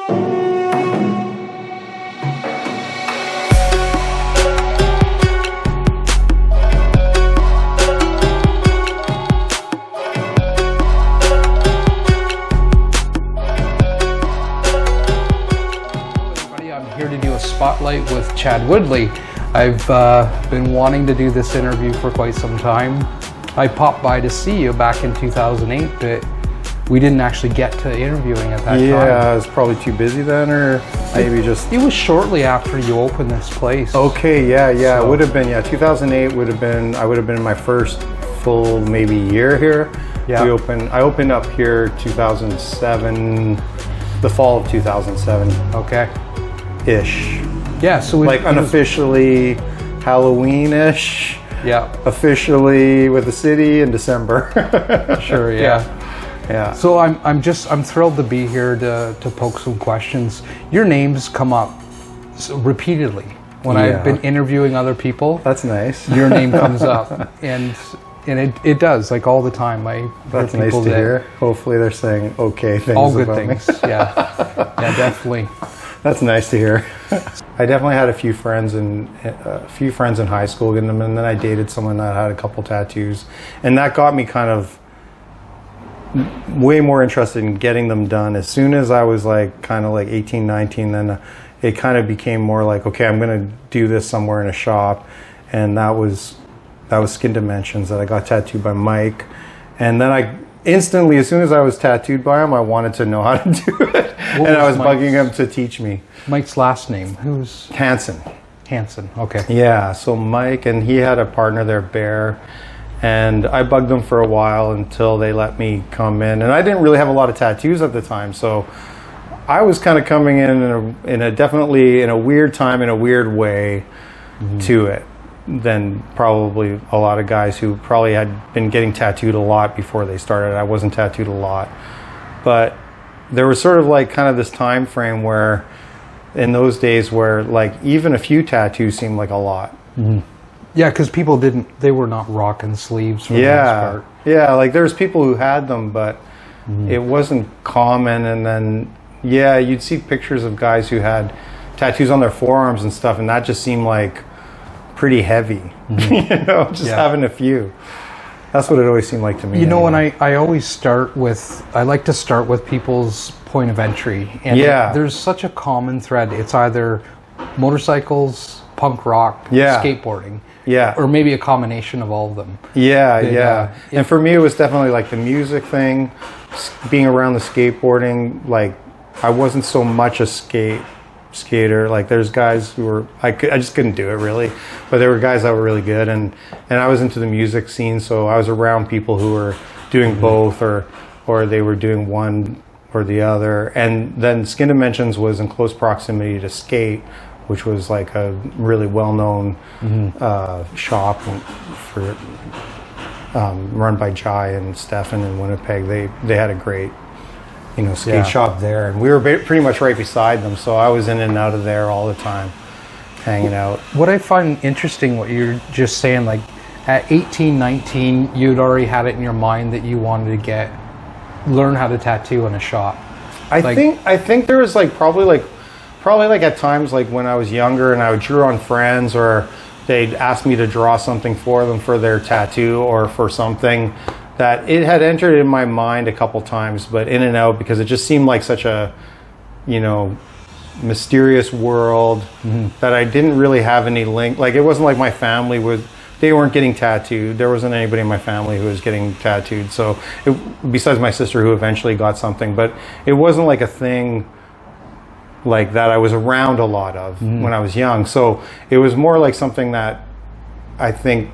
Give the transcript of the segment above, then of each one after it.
Here to do a spotlight with Chad Woodley. I've been wanting to do this interview for quite some time. I popped by to see you back in 2008, but we didn't actually get to interviewing at that time. Yeah, I was probably too busy then, or maybe just... It was shortly after you opened this place. Okay, yeah, so. It would have been, 2008 would have been, I would have been in my first full maybe year here. Yeah. I opened up here 2007, the fall of 2007. Okay. Ish. Yeah, so like unofficially Halloween-ish. Yeah. Officially with the city in December. Sure, yeah. So I'm thrilled to be here to poke some questions. Your name's come up repeatedly when I've been interviewing other people. That's nice. Your name comes up, and it does, like, all the time. That's nice to hear. Hopefully they're saying okay things. All good about things. Me. Yeah, definitely. That's nice to hear. I definitely had a few friends in high school, and then I dated someone that had a couple tattoos, and that got me kind of way more interested in getting them done. As soon as I was kind of 18, 19, then it kind of became more like, okay, I'm going to do this somewhere in a shop, and that was Skin Dimensions that I got tattooed by Mike, and then I instantly, as soon as I was tattooed by him, I wanted to know how to do it. And I was bugging him to teach me. Mike's last name? Who's? Hansen. Hansen, okay. Yeah, so Mike, and he had a partner there, Bear, and I bugged them for a while until they let me come in. And I didn't really have a lot of tattoos at the time, so I was kind of coming in a weird time, in a weird way to it than probably a lot of guys who probably had been getting tattooed a lot before they started. I wasn't tattooed a lot, but there was sort of kind of this time frame where in those days where even a few tattoos seemed like a lot. Yeah, because people they were not rocking sleeves for the most part. Yeah, there's people who had them, but it wasn't common. And then you'd see pictures of guys who had tattoos on their forearms and stuff, and that just seemed like pretty heavy, having a few. That's what it always seemed like to me. You know, and I always I like to start with people's point of entry. And there's such a common thread. It's either motorcycles, punk rock, skateboarding. Yeah. Or maybe a combination of all of them. And for me, it was definitely the music thing, being around the skateboarding. I wasn't so much a skater. There's guys who were, I just couldn't do it really, but there were guys that were really good, and I was into the music scene, so I was around people who were doing both, or they were doing one or the other. And then Skin Dimensions was in close proximity to skate, which was a really well-known shop for run by Jai and Stefan in Winnipeg. They had a great skate shop there, and we were pretty much right beside them, so I was in and out of there all the time, hanging out. What I find interesting, what you're just saying, at 18, 19, you'd already had it in your mind that you wanted to learn how to tattoo in a shop. I think there was probably at times when I was younger and I would draw on friends, or they'd ask me to draw something for them for their tattoo or for something, that it had entered in my mind a couple times, but in and out, because it just seemed like such a, mysterious world that I didn't really have any link. It wasn't like my family they weren't getting tattooed. There wasn't anybody in my family who was getting tattooed. So besides my sister, who eventually got something, but it wasn't a thing that I was around a lot of when I was young. So it was more something that I think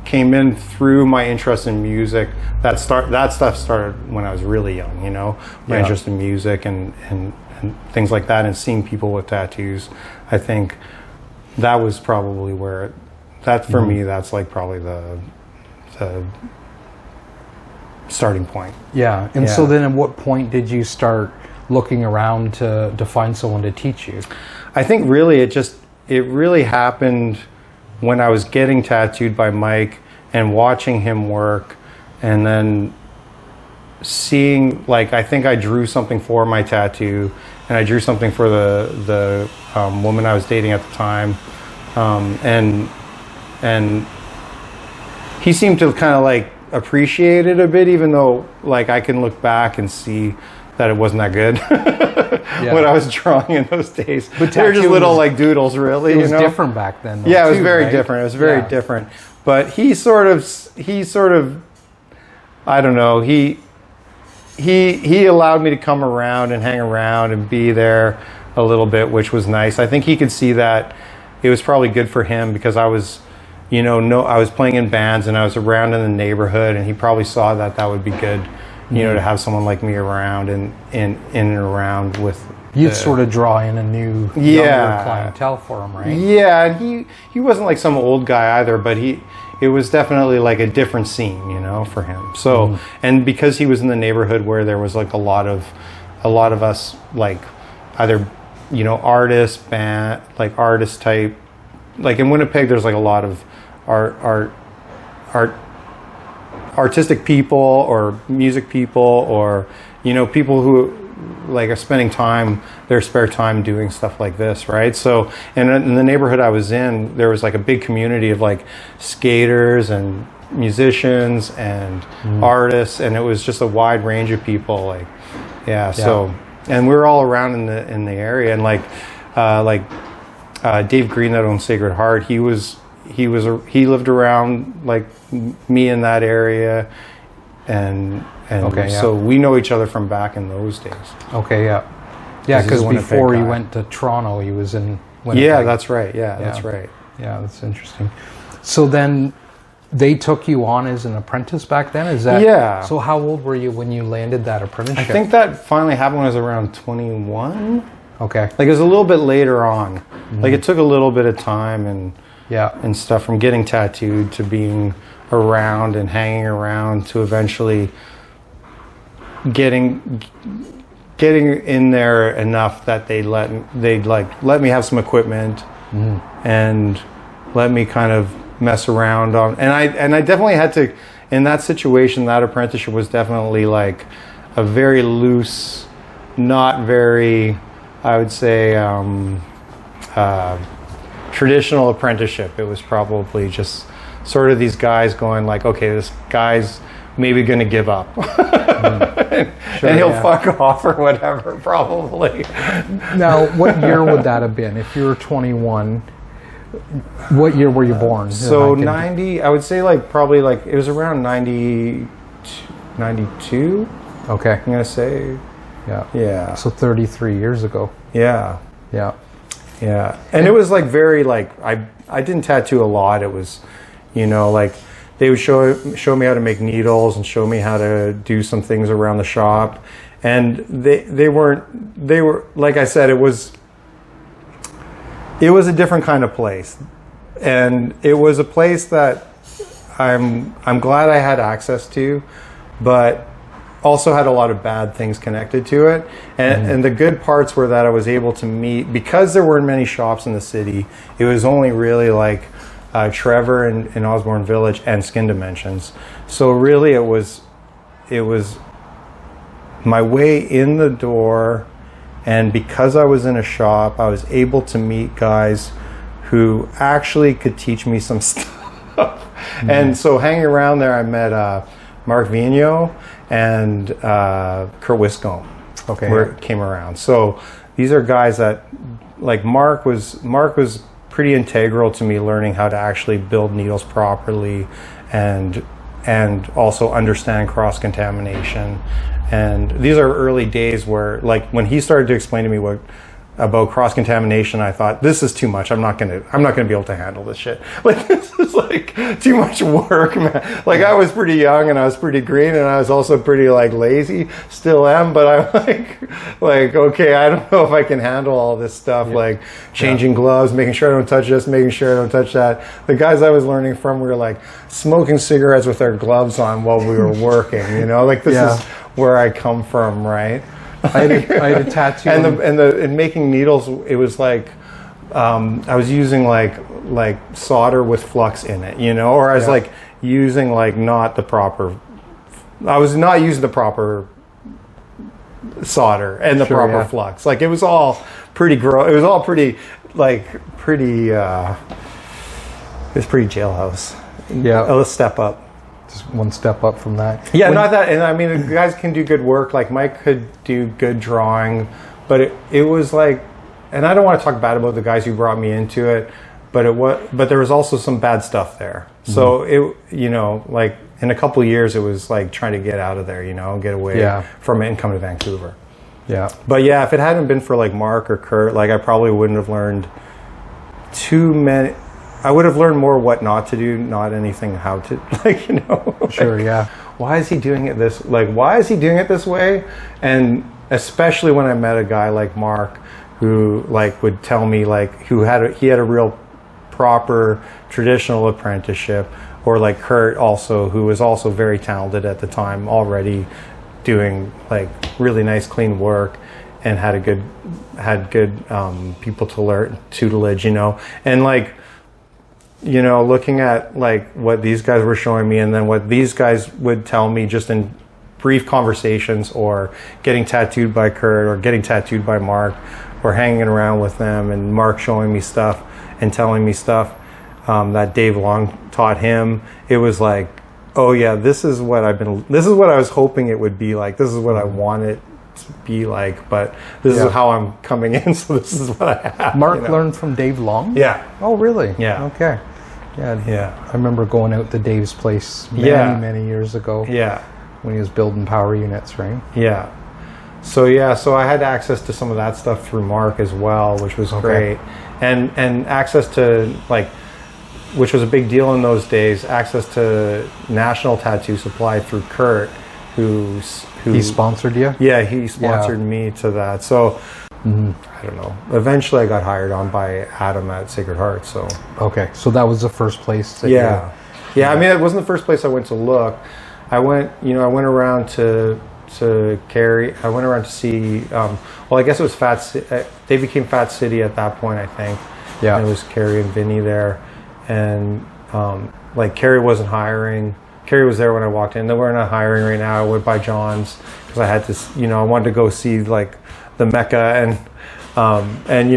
came in through my interest in music. That stuff started when I was really young, my interest in music and things like that, and seeing people with tattoos. I think that was probably where for me, that's probably the starting point. Yeah. And so then at what point did you start looking around to find someone to teach you? I think really it really happened when I was getting tattooed by Mike and watching him work, and then seeing, I think I drew something for my tattoo, and I drew something for the woman I was dating at the time, and he seemed to kind of like appreciate it a bit, even though like I can look back and see that it wasn't that good. What I was drawing in those days. But they were just little like doodles, really. It was different back then, though, yeah, it was very different. It was very different. But he sort of, I don't know, he allowed me to come around and hang around and be there a little bit, which was nice. I think he could see that it was probably good for him because I was, I was playing in bands and I was around in the neighborhood, and he probably saw that would be good, to have someone like me around and in and around with. You'd sort of draw in a new younger clientele for him, right? Yeah, and he wasn't like some old guy either, but it was definitely like a different scene, for him. So, and because he was in the neighborhood where there was like a lot of us, like either, artists, band, like artist type, like in Winnipeg, there's like a lot of artistic people or music people or, people who like are spending their spare time doing stuff like this, right? So, and in the neighborhood I was in, there was like a big community of like skaters and musicians and artists, and it was just a wide range of people. Like, so, and we were all around in the area, and Dave Green that owns Sacred Heart, he lived around like me in that area, and so we know each other from back in those days. Okay, yeah, because before he went to Toronto, he was in Winnipeg. Yeah, that's right. Yeah, that's right. Yeah, that's interesting. So then they took you on as an apprentice back then? Is that? Yeah. So how old were you when you landed that apprenticeship? I think that finally happened when I was around 21. Okay. Like it was a little bit later on. Like it took a little bit of time and stuff, from getting tattooed to being around and hanging around to eventually getting in there enough that they'd let me have some equipment and let me kind of mess around on, and I definitely had to, in that situation. That apprenticeship was definitely like a very loose, not very, I would say, traditional apprenticeship. It was probably just sort of these guys going like, okay, this guy's maybe going to give up. Sure, and he'll fuck off or whatever, probably. Now, what year would that have been? If you were 21, what year were you born? So 90, I would say like probably like it was around 92. Okay. I'm going to say. Yeah. So 33 years ago. Yeah. Yeah. Yeah. And it was like very like, I didn't tattoo a lot. It was, like they would show me how to make needles and show me how to do some things around the shop. And they were, like I said, it was a different kind of place. And it was a place that I'm glad I had access to, but also had a lot of bad things connected to it. And the good parts were that I was able to meet, because there weren't many shops in the city, it was only really like Trevor in Osborne Village and Skin Dimensions. So really it was my way in the door, and because I was in a shop, I was able to meet guys who actually could teach me some stuff. And so hanging around there, I met Mark Vigneault and Kurt Wiscombe. Okay. Where it came around. So these are guys that, like Mark was pretty integral to me learning how to actually build needles properly and also understand cross-contamination. And these are early days where, like, when he started to explain to me about cross-contamination, I thought, this is too much. I'm not gonna be able to handle this shit. Like, this is like too much work, man. Like, I was pretty young and I was pretty green and I was also pretty like lazy, still am, but I'm like, okay, I don't know if I can handle all this stuff, like changing gloves, making sure I don't touch this, making sure I don't touch that. The guys I was learning from were like smoking cigarettes with their gloves on while we were working, like this is where I come from, right? I had a tattoo. And making needles, it was like I was using like solder with flux in it, or I was like using like not the proper. I was not using the proper solder and the proper flux. Like, it was all pretty it was all pretty it's pretty jailhouse. Yeah. Let's step up. Just one step up from that. Yeah, not that. And I mean, the guys can do good work. Like, Mike could do good drawing, but it was like, and I don't want to talk bad about the guys who brought me into it, but there was also some bad stuff there. So it, you know, like, in a couple of years, it was like trying to get out of there, you know, get away from it and come to Vancouver. Yeah. But yeah, if it hadn't been for like Mark or Kurt, like, I probably wouldn't have learned too many. I would have learned more what not to do, not anything how to, like, you know. Sure, yeah. Why is he doing it this, like, why is he doing it this way? And especially when I met a guy like Mark, who, like, would tell me, like, he had a real proper traditional apprenticeship, or like Kurt also, who was also very talented at the time, already doing, like, really nice, clean work, and had good people to learn tutelage, you know. And, like, you know, looking at, like, what these guys were showing me, and then what these guys would tell me just in brief conversations, or getting tattooed by Kurt, or getting tattooed by Mark, or hanging around with them, and Mark showing me stuff and telling me stuff that Dave Long taught him. It was like, oh yeah, this is what I was hoping it would be like. This is what I wanted to be like, but this is how I'm coming in, so this is what I have. Mark learned from Dave Long? Yeah. Oh, really? Yeah. Okay. Yeah. I remember going out to Dave's place many years ago. Yeah. When he was building power units, right? Yeah. So I had access to some of that stuff through Mark as well, which was great. And access to, like, which was a big deal in those days, access to National Tattoo Supply through Kurt, who he sponsored you? Yeah, he sponsored me to that. So I don't know. Eventually, I got hired on by Adam at Sacred Heart. So okay, so that was the first place. That I mean, it wasn't the first place I went to look. I went around to Cary. I went around to see. Well, I guess it was they became Fat City at that point, I think. Yeah. And it was Cary and Vinny there, and like, Cary wasn't hiring. Cary was there when I walked in. They were not hiring right now. I went by John's because I had to, I wanted to go see, like, the Mecca, and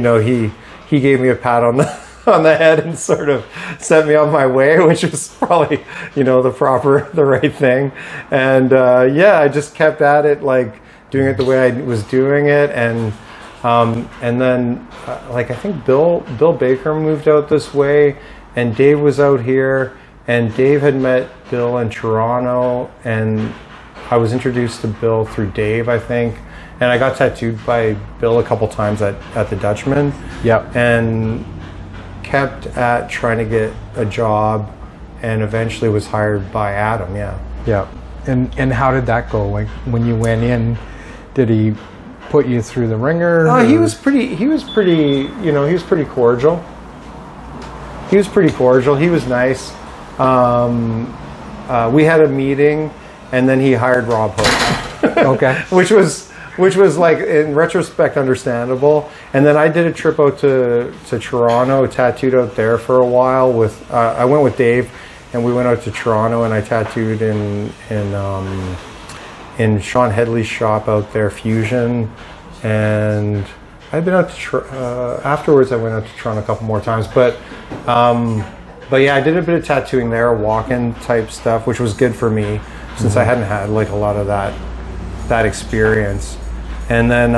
he gave me a pat on the head and sort of sent me on my way, which was probably, the right thing. And I just kept at it, like, doing it the way I was doing it, and then I think Bill Baker moved out this way, and Dave was out here. And Dave had met Bill in Toronto, and I was introduced to Bill through Dave, I think. And I got tattooed by Bill a couple times at the Dutchman. Yeah. And kept at trying to get a job, and eventually was hired by Adam. Yeah. Yeah. And how did that go? Like, when you went in, did he put you through the ringer? He was pretty cordial. He was nice. We had a meeting, and then he hired Rob Hope. Okay. Which was like, in retrospect, understandable. And then I did a trip out to Toronto, tattooed out there for a while with I went with Dave, and we went out to Toronto, and I tattooed in Sean Headley's shop out there, Fusion. And I'd been out to afterwards I went out to Toronto a couple more times, but yeah, I did a bit of tattooing there, walk-in type stuff, which was good for me since I hadn't had, like, a lot of that experience. And then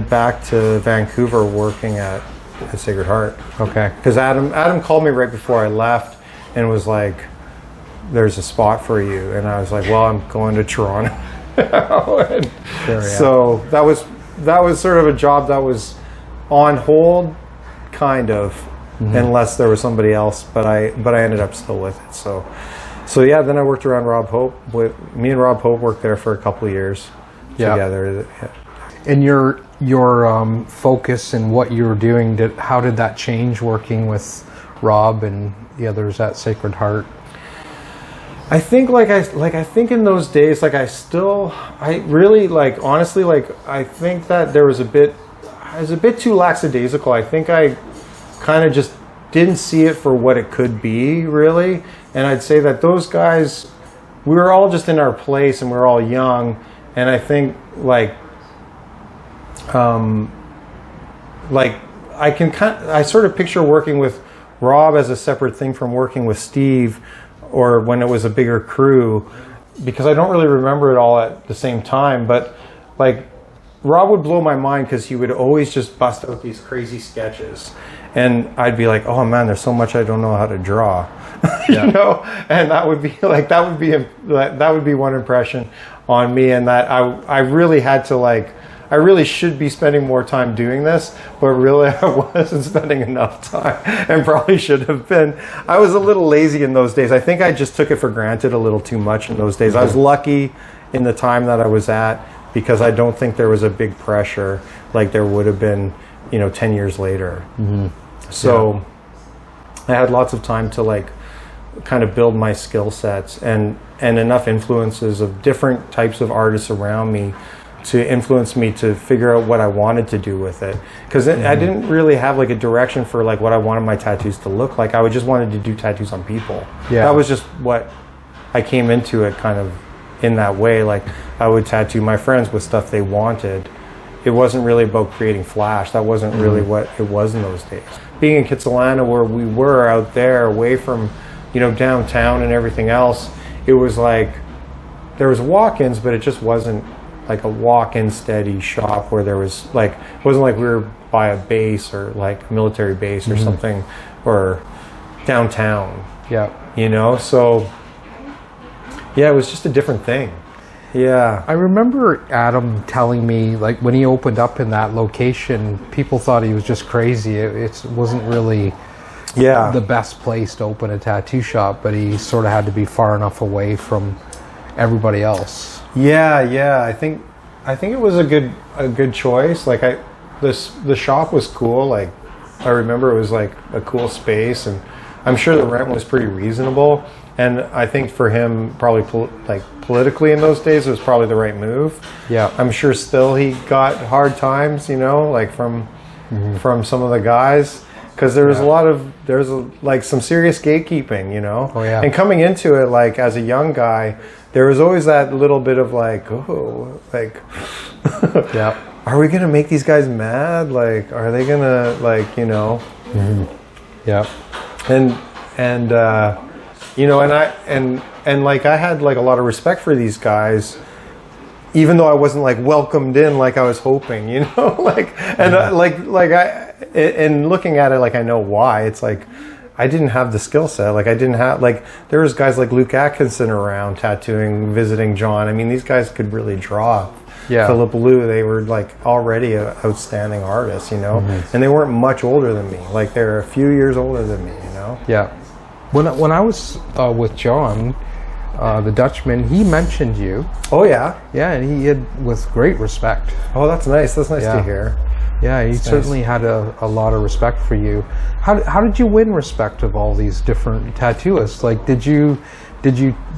back to Vancouver working at Sacred Heart. Okay. Because Adam called me right before I left and was like, "There's a spot for you," and I was like, "Well, I'm going to Toronto." So that was sort of a job that was on hold, kind of. Unless there was somebody else, but I ended up still with it. So yeah, then I worked around Rob Hope. Me and Rob Hope worked there for a couple of years together. Yeah. And your focus and what you were doing, how did that change working with Rob and the others at Sacred Heart? I think I think in those days, I really honestly, I think that I was a bit too lackadaisical. I think I kind of just didn't see it for what it could be, really. And I'd say that those guys, we were all just in our place, and we were all young, And I think like I sort of picture working with Rob as a separate thing from working with Steve, or when it was a bigger crew, because I don't really remember it all at the same time. But like Rob would blow my mind because he would always just bust out these crazy sketches, and I'd be like, oh man, there's so much I don't know how to draw. Yeah. You know, and that would be one impression on me, and that I really had to like, I really should be spending more time doing this, but really I wasn't spending enough time, and probably should have been. I was a little lazy in those days. I think I just took it for granted a little too much in those days. I was lucky in the time that I was at, because I don't think there was a big pressure like there would have been, 10 years later. Mm-hmm. So I had lots of time to like kind of build my skill sets, and enough influences of different types of artists around me to influence me to figure out what I wanted to do with it. Because I didn't really have like a direction for like what I wanted my tattoos to look like. I just wanted to do tattoos on people. Yeah. That was just what I came into it kind of in that way. Like I would tattoo my friends with stuff they wanted. It wasn't really about creating flash. That wasn't really what it was in those days. Being in Kitsilano, where we were out there away from, downtown and everything else, it was like there was walk-ins, but it just wasn't like a walk-in steady shop where there was like, it wasn't like we were by a base or like a military base or something, or downtown. Yeah. So yeah, it was just a different thing. Yeah. I remember Adam telling me, like, when he opened up in that location, people thought he was just crazy. It wasn't really the best place to open a tattoo shop, but he sort of had to be far enough away from everybody else. Yeah. I think it was a good choice. Like the shop was cool. Like I remember it was like a cool space, and I'm sure the rent was pretty reasonable. And I think for him, probably politically in those days, it was probably the right move. Yeah. I'm sure still he got hard times, like from some of the guys, because there was some serious gatekeeping, Oh yeah. And coming into it, like as a young guy, there was always that little bit of like, yeah. Are we gonna make these guys mad? Like, are they gonna Yeah. And like I had like a lot of respect for these guys, even though I wasn't like welcomed in like I was hoping, and looking at it, like I know why. It's like I didn't have the skill set. Like I didn't have, like, there was guys like Luke Atkinson around tattooing, visiting John. I mean, these guys could really draw. Yeah. Philip Liu, they were like already an outstanding artist, and they weren't much older than me. Like they're a few years older than me, Yeah. When I was with John, the Dutchman, he mentioned you. Oh yeah. Yeah, and he had with great respect. Oh, that's nice. That's nice to hear. Yeah, he certainly had a lot of respect for you. How did you win respect of all these different tattooists? Like, did you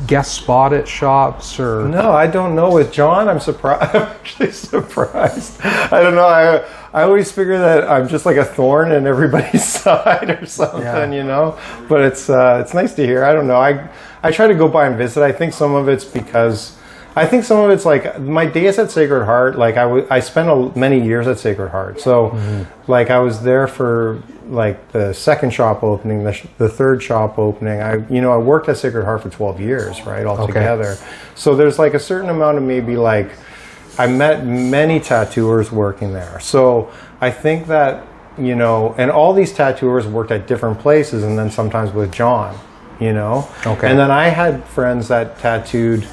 guest spot at shops or? No, I don't know. With John, I'm surprised. I'm actually surprised. I don't know. I always figure that I'm just like a thorn in everybody's side or something, But it's nice to hear. I don't know. I try to go by and visit. I think some of it's like my days at Sacred Heart. Like I spent many years at Sacred Heart. So like I was there for like the second shop opening, the third shop opening. I worked at Sacred Heart for 12 years, right, altogether. Okay. So there's like a certain amount of maybe like I met many tattooers working there. So I think that, and all these tattooers worked at different places, and then sometimes with John, Okay. And then I had friends that tattooed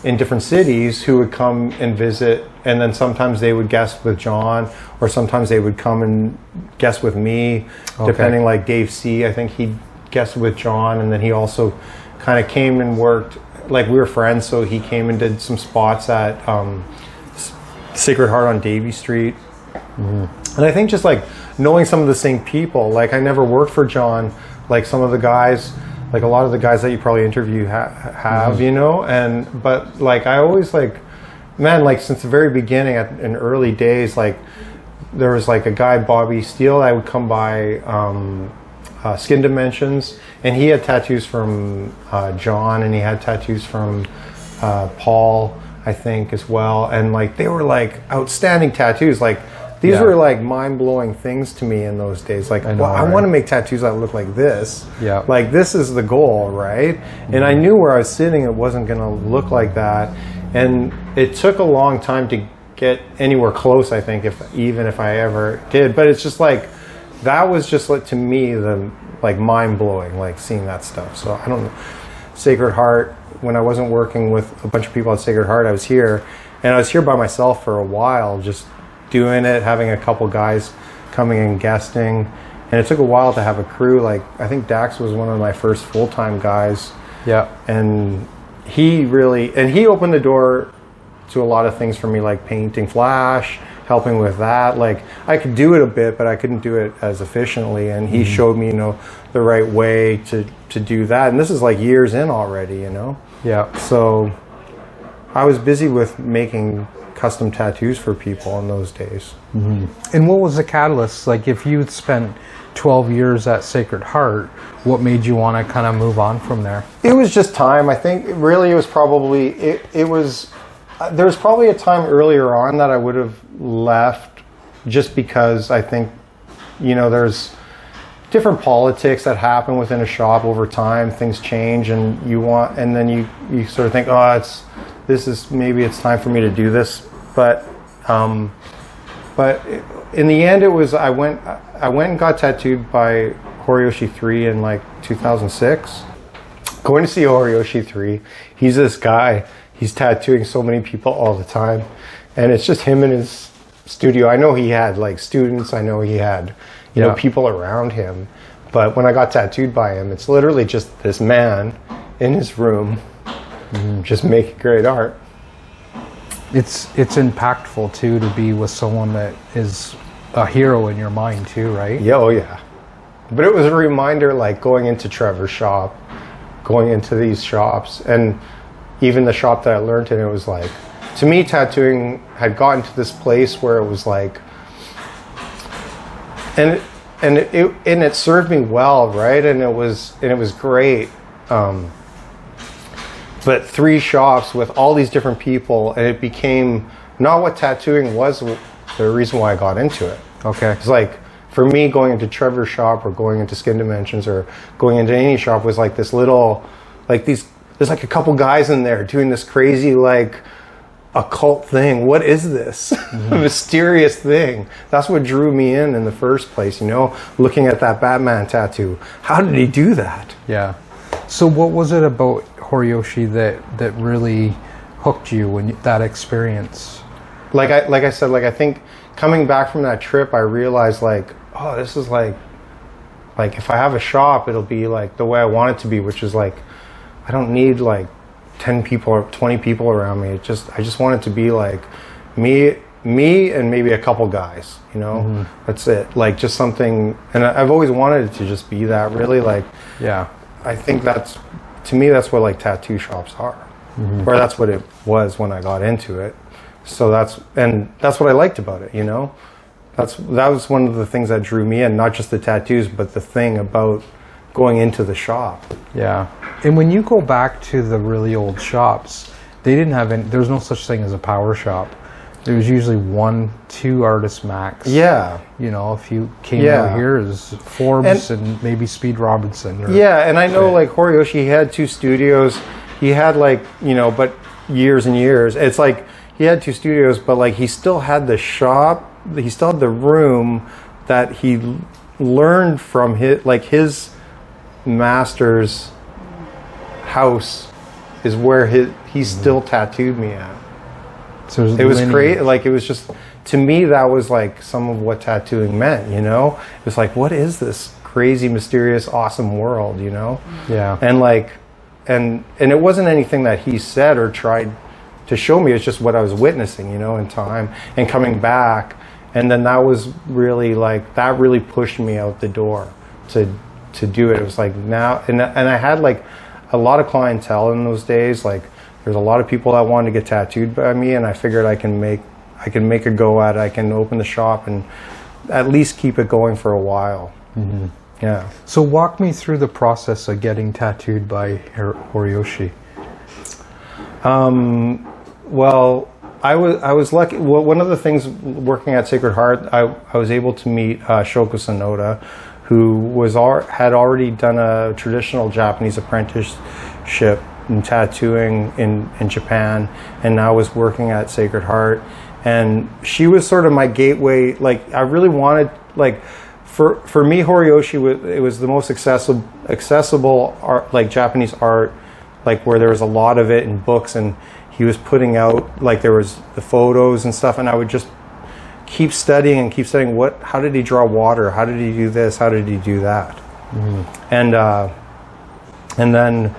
in different cities who would come and visit, and then sometimes they would guest with John, or sometimes they would come and guest with me, depending. Like Dave C, I think he guested with John, and then he also kind of came and worked, like we were friends, so he came and did some spots at Sacred Heart on Davie Street. And I think just like knowing some of the same people, like I never worked for John, like some of the guys, like a lot of the guys that you probably interview have, but like I always like, man, like since the very beginning in early days, like there was like a guy, Bobby Steele, I would come by Skin Dimensions, and he had tattoos from John, and he had tattoos from Paul. I I think, as well. And like they were like outstanding tattoos. Like these were like mind-blowing things to me in those days. Like, I want to make tattoos that look like this. Yeah. Like this is the goal, right? And I knew where I was sitting, it wasn't going to look like that. And it took a long time to get anywhere close, I think, even if I ever did. But it's just like, that was just like, to me, the like mind-blowing, like seeing that stuff. So I don't know. Sacred Heart, when I wasn't working with a bunch of people at Sacred Heart, I was here. And I was here by myself for a while, just doing it, having a couple guys coming and guesting. And it took a while to have a crew. Like, I think Dax was one of my first full-time guys. Yeah. And he opened the door to a lot of things for me, like painting flash, helping with that. Like, I could do it a bit, but I couldn't do it as efficiently. And he showed me, the right way to do that. And this is like years in already, Yeah. So I was busy with making custom tattoos for people in those days. Mm-hmm. And what was the catalyst? Like, if you'd spent 12 years at Sacred Heart, what made you want to kind of move on from there? It was just time. I think really it was probably, there was probably a time earlier on that I would have left, just because I think, there's different politics that happen within a shop over time. Things change, and then you sort of think, maybe it's time for me to do this. But in the end, it was, I went and got tattooed by Horiyoshi III in like 2006. Going to see Horiyoshi III. He's this guy. He's tattooing so many people all the time. And it's just him in his studio. I know he had like students. I know he had, people around him. But when I got tattooed by him, it's literally just this man in his room, just making great art. It's impactful too to be with someone that is a hero in your mind too, right? Yeah, oh yeah. But it was a reminder, like going into Trevor's shop, going into these shops, and even the shop that I learned in, it was like, to me, tattooing had gotten to this place where it was like, and it served me well, right? And it was great. But 3 shops with all these different people, and it became not what tattooing was the reason why I got into it. Okay. It's like, for me, going into Trevor's shop or going into Skin Dimensions or going into any shop was like this little, like there's like a couple guys in there doing this crazy like occult thing. What is this? Mysterious thing? That's what drew me in the first place, looking at that Batman tattoo. How did he do that? Yeah. So what was it about Horiyoshi that really hooked you when that experience? Like I said, I think coming back from that trip, I realized like, oh, this is like if I have a shop, it'll be like the way I want it to be, which is like, I don't need like 10 people or 20 people around me. I just want it to be like me and maybe a couple guys, That's it. Like just something, and I've always wanted it to just be that, really. Like, yeah, I think to me, that's what like tattoo shops are, or that's what it was when I got into it. So that's what I liked about it, That was one of the things that drew me in, not just the tattoos, but the thing about going into the shop. Yeah. And when you go back to the really old shops, they didn't have any, there was no such thing as a power shop. There was usually 1-2 artists max. Yeah. If you came out here as Forbes and maybe Speed Robinson. And I know like Horiyoshi, he had 2 studios. He had like, but years and years. It's like he had 2 studios, but like he still had the shop. He still had the room that he learned from his master's house is where he still tattooed me at. So it was great. Like, it was just, to me, that was like some of what tattooing meant, It was like, what is this crazy, mysterious, awesome world, Yeah. And like, and it wasn't anything that he said or tried to show me. It's just what I was witnessing, in time and coming back. And then that was really like, that really pushed me out the door to do it. It was like now, and I had like a lot of clientele in those days. Like, there's a lot of people that wanted to get tattooed by me, and I figured I can make a go at it. I can open the shop and at least keep it going for a while. Yeah. So walk me through the process of getting tattooed by Horiyoshi. Well, I was lucky. Well, one of the things working at Sacred Heart, I was able to meet Shoko Sonoda, who had already done a traditional Japanese apprenticeship in tattooing in Japan, and now was working at Sacred Heart. And she was sort of my gateway. Like, I really wanted, like, for me, Horiyoshi, it was the most accessible art, like Japanese art, like where there was a lot of it in books, and he was putting out, like, there was the photos and stuff, and I would just keep studying how did he draw water? How did he do this? How did he do that? Mm-hmm.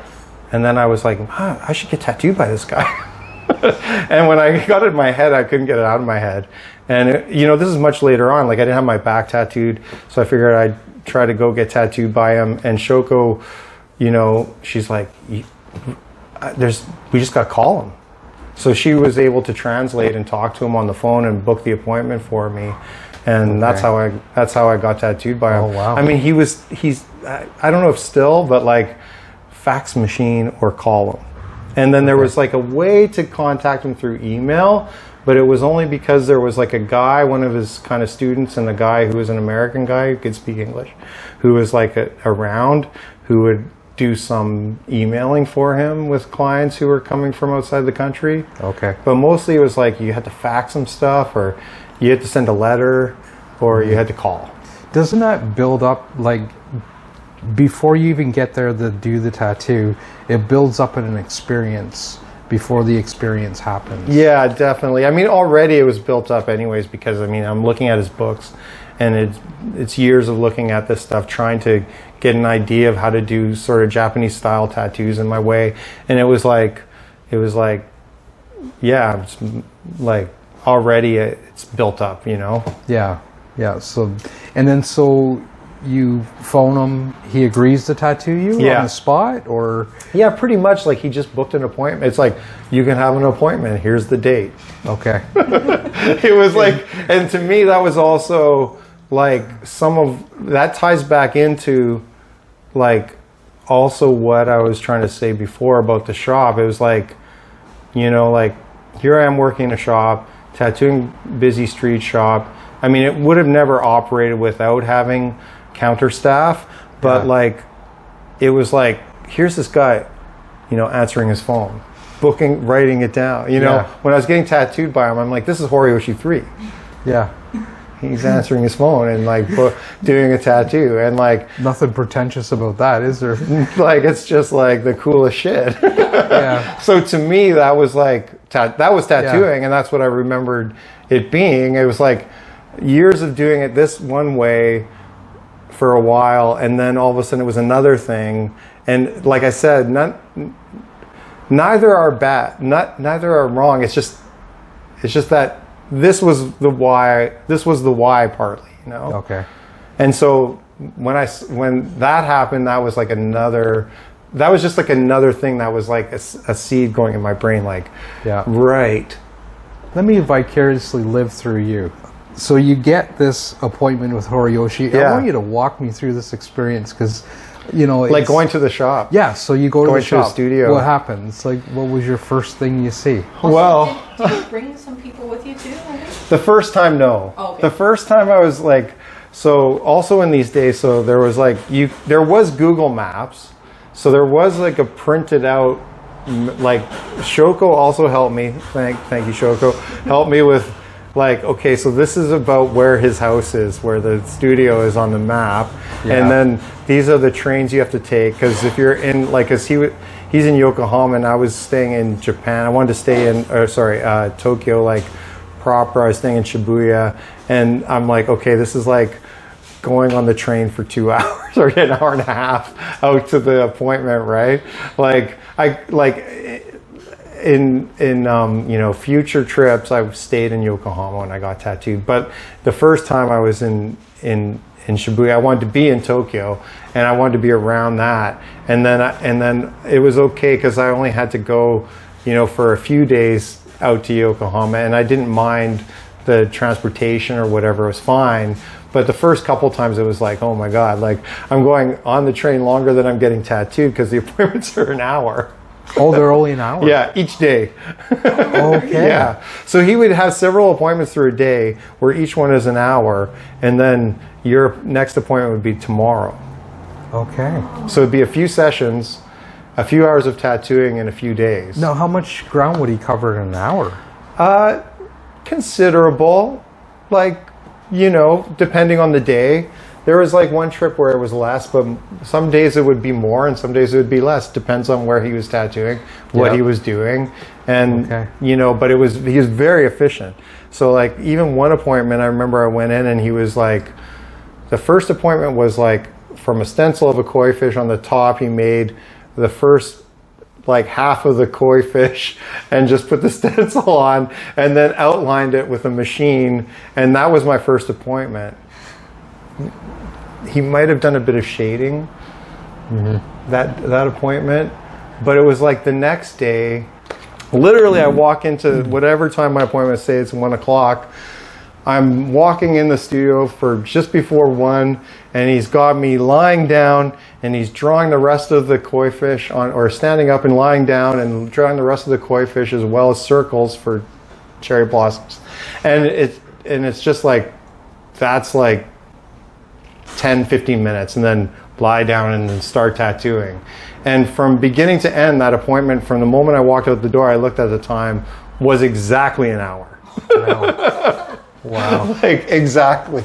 And then I was like, I should get tattooed by this guy. And when I got it in my head, I couldn't get it out of my head. And this is much later on. Like, I didn't have my back tattooed, so I figured I'd try to go get tattooed by him. And Shoko, she's like, we just got to call him. So she was able to translate and talk to him on the phone and book the appointment for me. And that's how I got tattooed by him. Oh, wow. I mean, he's I don't know if still, but like fax machine or call him. And then there was like a way to contact him through email, but it was only because there was like a guy, one of his kind of students, and a guy who was an American guy who could speak English, who was like around, who would do some emailing for him with clients who were coming from outside the country. Okay. But mostly it was like you had to fax them stuff, or you had to send a letter, or you had to call. Doesn't that build up, like, before you even get there to do the tattoo, it builds up an experience before the experience happens? Yeah, definitely. I mean, already it was built up anyways, because I mean, I'm looking at his books, and it's years of looking at this stuff, trying to get an idea of how to do sort of Japanese style tattoos in my way. And it was like, yeah, it's like already it's built up, Yeah. So you phone him, he agrees to tattoo you on the spot, or? Yeah, pretty much. Like, he just booked an appointment. It's like, you can have an appointment, here's the date. Okay. It was like, and to me that was also like, some of that ties back into like also what I was trying to say before about the shop. It was like, like, here I am working in a shop, tattooing, busy street shop. I mean, it would have never operated without having counter staff, but like, it was like, here's this guy, answering his phone, booking, writing it down. When I was getting tattooed by him, I'm like, this is Horiyoshi III. Yeah. He's answering his phone and like doing a tattoo, and like, nothing pretentious about that, is there? Like, it's just like the coolest shit. Yeah. So to me, that was like that was tattooing, and that's what I remembered it being. It was like years of doing it this one way for a while, and then all of a sudden it was another thing. And like I said, neither are bad, neither are wrong. It's just that this was the why. This was the why partly, Okay. And so when that happened, that was like another. That was just like another thing that was like a seed going in my brain. Like, right. Let me vicariously live through you. So you get this appointment with Horiyoshi. Yeah. I want you to walk me through this experience, because, like going to the shop. Yeah. So you go to the shop. To the studio. What happens? Like, what was your first thing you see? Well, did you bring some people with you too? The first time, no. Oh, okay. The first time I was like, so also in these days, so there was like there was Google Maps, so there was like a printed out, like, Shoko also helped me. Thank you, Shoko. Helped me with, like, okay, so this is about where his house is, where the studio is on the map. Yeah. And then these are the trains you have to take, because if you're in, like, because he's in Yokohama and I was staying in Japan. I wanted to stay in, Tokyo, like, proper. I was staying in Shibuya, and I'm like, okay, this is like going on the train for 2 hours or an hour and a half out to the appointment, right? Like, in future trips, I stayed in Yokohama when I got tattooed. But the first time I was in Shibuya, I wanted to be in Tokyo, and I wanted to be around that. And then it was okay, because I only had to go, for a few days out to Yokohama, and I didn't mind the transportation or whatever. It was fine. But the first couple times it was like, oh my God, like, I'm going on the train longer than I'm getting tattooed, because the appointments are an hour. Oh, they're only an hour? Yeah, each day. Okay. Yeah. So he would have several appointments through a day where each one is an hour, and then your next appointment would be tomorrow. Okay. So it'd be a few sessions, a few hours of tattooing in a few days. Now, how much ground would he cover in an hour? Considerable. Like, you know, depending on the day. There was like one trip where it was less, but some days it would be more and some days it would be less. Depends on where he was tattooing, what he was doing. And, you know, but he was very efficient. So like even one appointment, I remember I went in and he was like, the first appointment was like from a stencil of a koi fish on the top, he made the first like half of the koi fish and just put the stencil on and then outlined it with a machine. And that was my first appointment. He might have done a bit of shading that appointment, but it was like the next day, literally I walk into whatever time my appointment, say it's 1 o'clock, I'm walking in the studio for just before 1, and he's got me lying down and he's drawing the rest of the koi fish on, or standing up and lying down and drawing the rest of the koi fish as well as circles for cherry blossoms. And it's just like, that's like 10-15 minutes, and then lie down and then start tattooing. And from beginning to end, that appointment, from the moment I walked out the door, I looked at the time, was exactly an hour. Wow. Like, exactly.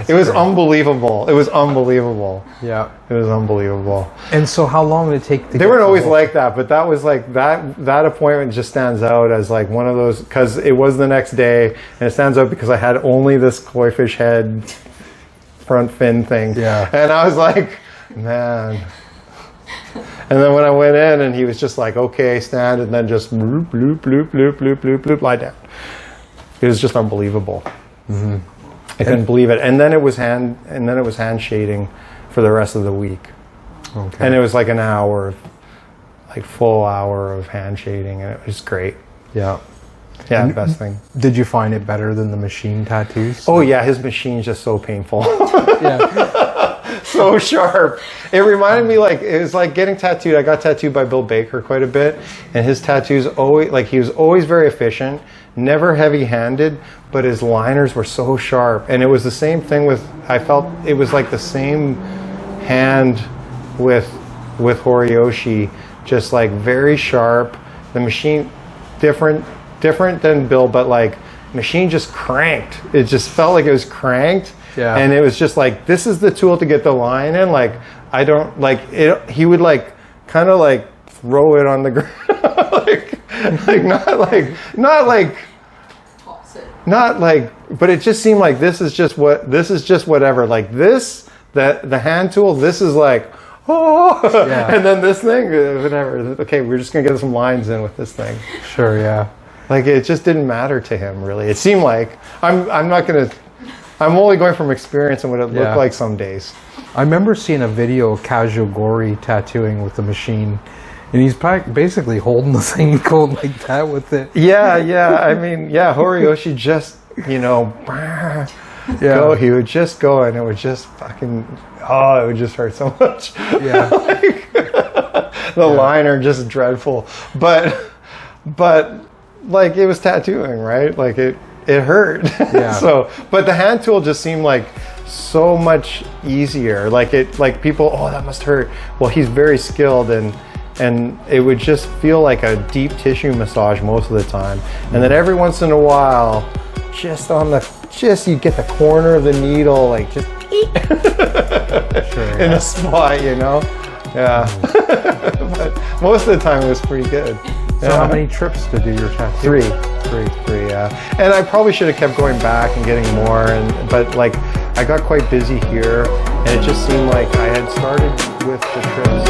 It was unbelievable. It was unbelievable. Yeah. It was unbelievable. And so how long did it take to They weren't always like that, but that was like, that appointment just stands out as like one of those, because it was the next day, and it stands out because I had only this koi fish head front fin thing. Yeah. And I was like, man. And then when I went in and he was just like, okay, stand, and then just bloop, bloop, bloop, bloop, bloop, bloop, bloop, lie down. It was just unbelievable. I couldn't believe it. And then it was hand shading for the rest of the week. Okay. And it was like an hour, like full hour of hand shading, and it was great. Yeah. Yeah, the best thing. Did you find it better than the machine tattoos? Oh yeah, his machine's just so painful. Yeah. So sharp. It reminded me, like, it was like getting tattooed. I got tattooed by Bill Baker quite a bit, and his tattoos always, like, he was always very efficient, never heavy-handed, but his liners were so sharp. And it was the same thing with, I felt it was like the same hand with Horiyoshi, just like very sharp. The machine, different than Bill, but like machine just cranked. It just felt like it was cranked. Yeah. And it was just like, this is the tool to get the line in. Like, I don't like it. He would like kind of like throw it on the ground. not like, but it just seemed like this is just whatever. Like this, that the hand tool, this is like, oh, yeah. And then this thing, whatever. Okay, we're just gonna get some lines in with this thing. Sure, yeah. Like, it just didn't matter to him, really. It seemed like, I'm only going from experience and what it looked like some days. I remember seeing a video of Kajogori tattooing with the machine, and he's basically holding the thing going like that with it. Yeah. I mean, yeah, Horiyoshi just, you know, go. He would just go, and it would just fucking, it would just hurt so much. Yeah. The liner just dreadful. But like, it was tattooing, right? Like, it hurt. Yeah. So, but the hand tool just seemed like so much easier. Like people, that must hurt. Well, he's very skilled, and it would just feel like a deep tissue massage most of the time. And then every once in a while, you get the corner of the needle, like just in a spot, you know? Yeah. But most of the time it was pretty good. So how many trips to do your tattoo? Three, yeah. And I probably should have kept going back and getting more, but like I got quite busy here, and it just seemed like I had started with the trips